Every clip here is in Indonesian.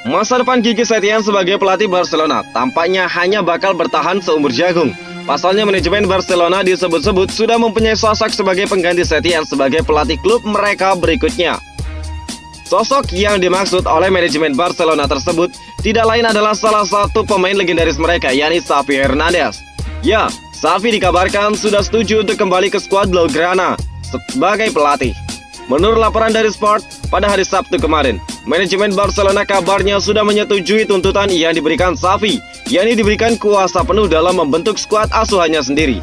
Masa depan Quique Setién sebagai pelatih Barcelona tampaknya hanya bakal bertahan seumur jagung. Pasalnya manajemen Barcelona disebut-sebut sudah mempunyai sosok sebagai pengganti Setién sebagai pelatih klub mereka berikutnya. Sosok yang dimaksud oleh manajemen Barcelona tersebut tidak lain adalah salah satu pemain legendaris mereka, yakni Xavi Hernandez. Ya, Xavi dikabarkan sudah setuju untuk kembali ke skuad Blaugrana sebagai pelatih. Menurut laporan dari Sport, pada hari Sabtu kemarin, manajemen Barcelona kabarnya sudah menyetujui tuntutan yang diberikan Xavi, yakni diberikan kuasa penuh dalam membentuk skuad asuhannya sendiri.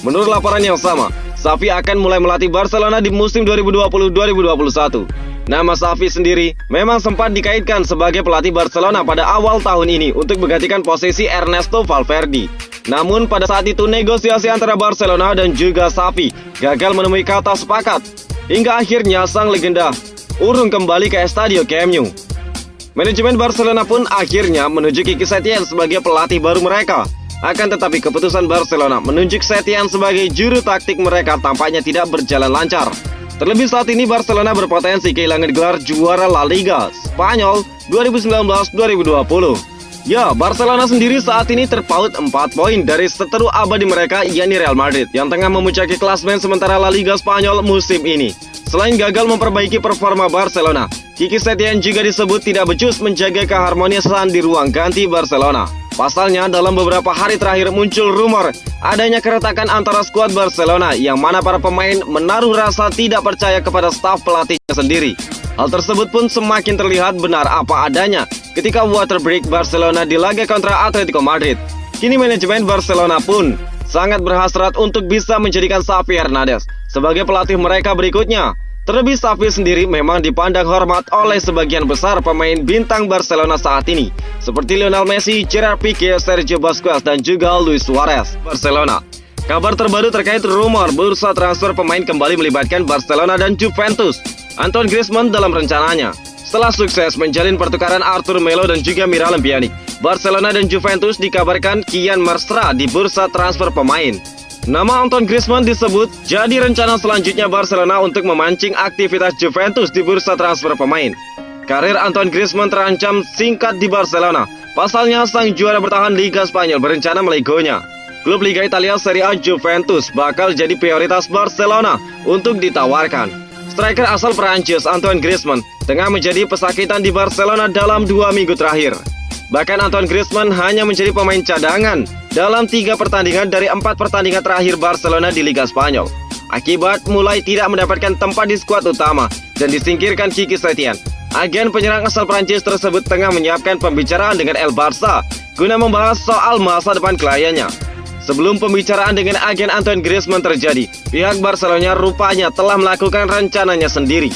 Menurut laporan yang sama, Xavi akan mulai melatih Barcelona di musim 2020-2021. Nama Xavi sendiri memang sempat dikaitkan sebagai pelatih Barcelona pada awal tahun ini untuk menggantikan posisi Ernesto Valverde. Namun pada saat itu negosiasi antara Barcelona dan juga Xavi gagal menemui kata sepakat, hingga akhirnya sang legenda urung kembali ke Estadio Camp Nou. Manajemen Barcelona pun akhirnya menunjuk Quique Setién sebagai pelatih baru mereka. Akan tetapi keputusan Barcelona menunjuk Setién sebagai juru taktik mereka tampaknya tidak berjalan lancar. Terlebih saat ini Barcelona berpotensi kehilangan gelar juara La Liga Spanyol 2019-2020. Ya, Barcelona sendiri saat ini terpaut 4 poin dari seteru abadi mereka, yakni Real Madrid, yang tengah memuncaki klasmen sementara La Liga Spanyol musim ini. Selain gagal memperbaiki performa Barcelona, Quique Setién juga disebut tidak becus menjaga keharmonisan di ruang ganti Barcelona. Pasalnya, dalam beberapa hari terakhir muncul rumor adanya keretakan antara skuad Barcelona yang mana para pemain menaruh rasa tidak percaya kepada staf pelatihnya sendiri. Hal tersebut pun semakin terlihat benar apa adanya ketika water break Barcelona di laga kontra Atletico Madrid. Kini manajemen Barcelona pun sangat berhasrat untuk bisa menjadikan Xavi Hernandez sebagai pelatih mereka berikutnya. Terlebih Xavi sendiri memang dipandang hormat oleh sebagian besar pemain bintang Barcelona saat ini, seperti Lionel Messi, Gerard Piqué, Sergio Busquets, dan juga Luis Suarez. Barcelona. Kabar terbaru terkait rumor bursa transfer pemain kembali melibatkan Barcelona dan Juventus. Antoine Griezmann dalam rencananya. Setelah sukses menjalin pertukaran Arthur Melo dan juga Miralem Pjanic, Barcelona dan Juventus dikabarkan kian mesra di bursa transfer pemain. Nama Antoine Griezmann disebut jadi rencana selanjutnya Barcelona untuk memancing aktivitas Juventus di bursa transfer pemain. Karir Antoine Griezmann terancam singkat di Barcelona. Pasalnya sang juara bertahan Liga Spanyol berencana melegonya. Klub Liga Italia Serie A Juventus bakal jadi prioritas Barcelona untuk ditawarkan. Striker asal Prancis Antoine Griezmann tengah menjadi pesakitan di Barcelona dalam 2 minggu terakhir. Bahkan Antoine Griezmann hanya menjadi pemain cadangan dalam 3 pertandingan dari 4 pertandingan terakhir Barcelona di Liga Spanyol. Akibat mulai tidak mendapatkan tempat di skuad utama dan disingkirkan Quique Setién, agen penyerang asal Prancis tersebut tengah menyiapkan pembicaraan dengan El Barça guna membahas soal masa depan kliennya. Sebelum pembicaraan dengan agen Antoine Griezmann terjadi, pihak Barcelona rupanya telah melakukan rencananya sendiri.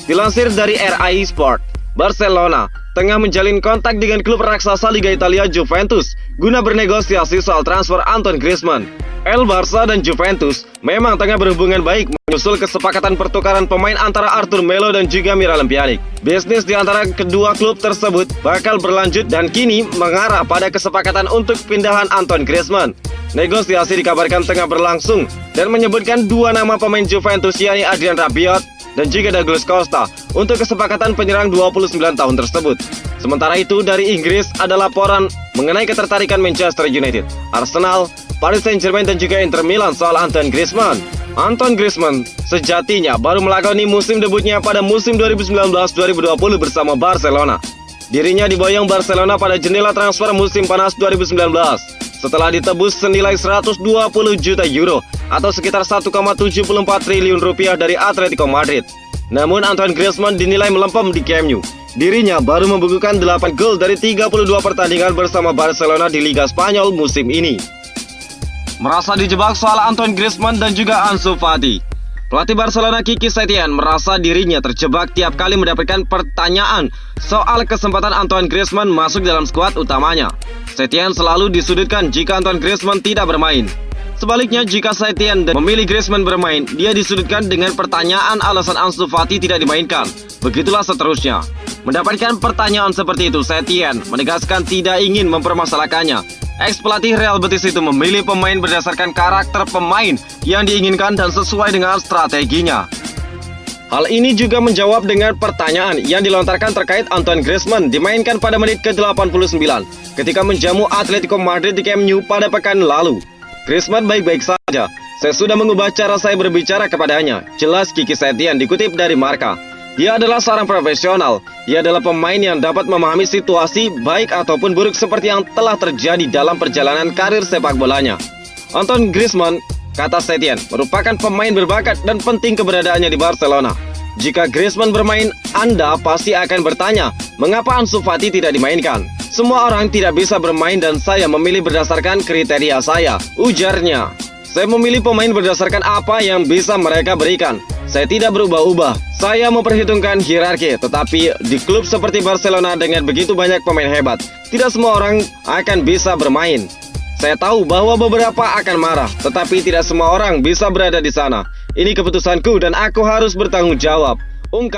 Dilansir dari RAI Sport, Barcelona tengah menjalin kontak dengan klub raksasa Liga Italia Juventus guna bernegosiasi soal transfer Antoine Griezmann. El Barça dan Juventus memang tengah berhubungan baik menyusul kesepakatan pertukaran pemain antara Arthur Melo dan juga Miralem Pjanic. Bisnis di antara kedua klub tersebut bakal berlanjut dan kini mengarah pada kesepakatan untuk pindahan Antoine Griezmann. Negosiasi dikabarkan tengah berlangsung dan menyebutkan 2 nama pemain Juventus, yakni Adrien Rabiot dan juga Douglas Costa untuk kesepakatan penyerang 29 tahun tersebut. Sementara itu dari Inggris ada laporan mengenai ketertarikan Manchester United, Arsenal, Paris Saint-Germain dan juga Inter Milan soal Antoine Griezmann. Antoine Griezmann sejatinya baru melakoni musim debutnya pada musim 2019-2020 bersama Barcelona. Dirinya diboyong Barcelona pada jendela transfer musim panas 2019 setelah ditebus senilai 120 juta euro atau sekitar 1,74 triliun rupiah dari Atletico Madrid. Namun Antoine Griezmann dinilai melempem di Camp Nou. Dirinya baru membukukan 8 gol dari 32 pertandingan bersama Barcelona di Liga Spanyol musim ini. Merasa dijebak soal Antoine Griezmann dan juga Ansu Fati. Pelatih Barcelona Quique Setién merasa dirinya terjebak tiap kali mendapatkan pertanyaan soal kesempatan Antoine Griezmann masuk dalam skuad utamanya. Setién selalu disudutkan jika Antoine Griezmann tidak bermain. Sebaliknya, jika Setién memilih Griezmann bermain, dia disudutkan dengan pertanyaan alasan Ansu Fati tidak dimainkan. Begitulah seterusnya. Mendapatkan pertanyaan seperti itu, Setién menegaskan tidak ingin mempermasalahkannya. Ex-pelatih Real Betis itu memilih pemain berdasarkan karakter pemain yang diinginkan dan sesuai dengan strateginya. Hal ini juga menjawab dengan pertanyaan yang dilontarkan terkait Antoine Griezmann dimainkan pada menit ke-89 ketika menjamu Atletico Madrid di Camp Nou pada pekan lalu. Griezmann baik-baik saja. Saya sudah mengubah cara saya berbicara kepadanya. Jelas Kiki Setien dikutip dari Marca. Dia adalah seorang profesional. Dia adalah pemain yang dapat memahami situasi baik ataupun buruk seperti yang telah terjadi dalam perjalanan karir sepak bolanya. Antoine Griezmann, kata Setien, merupakan pemain berbakat dan penting keberadaannya di Barcelona. Jika Griezmann bermain, Anda pasti akan bertanya, mengapa Ansu Fati tidak dimainkan? Semua orang tidak bisa bermain dan saya memilih berdasarkan kriteria saya, ujarnya. Saya memilih pemain berdasarkan apa yang bisa mereka berikan. Saya tidak berubah-ubah. Saya memperhitungkan hierarki, tetapi di klub seperti Barcelona dengan begitu banyak pemain hebat, tidak semua orang akan bisa bermain. Saya tahu bahwa beberapa akan marah, tetapi tidak semua orang bisa berada di sana. Ini keputusanku dan aku harus bertanggung jawab. Ungkap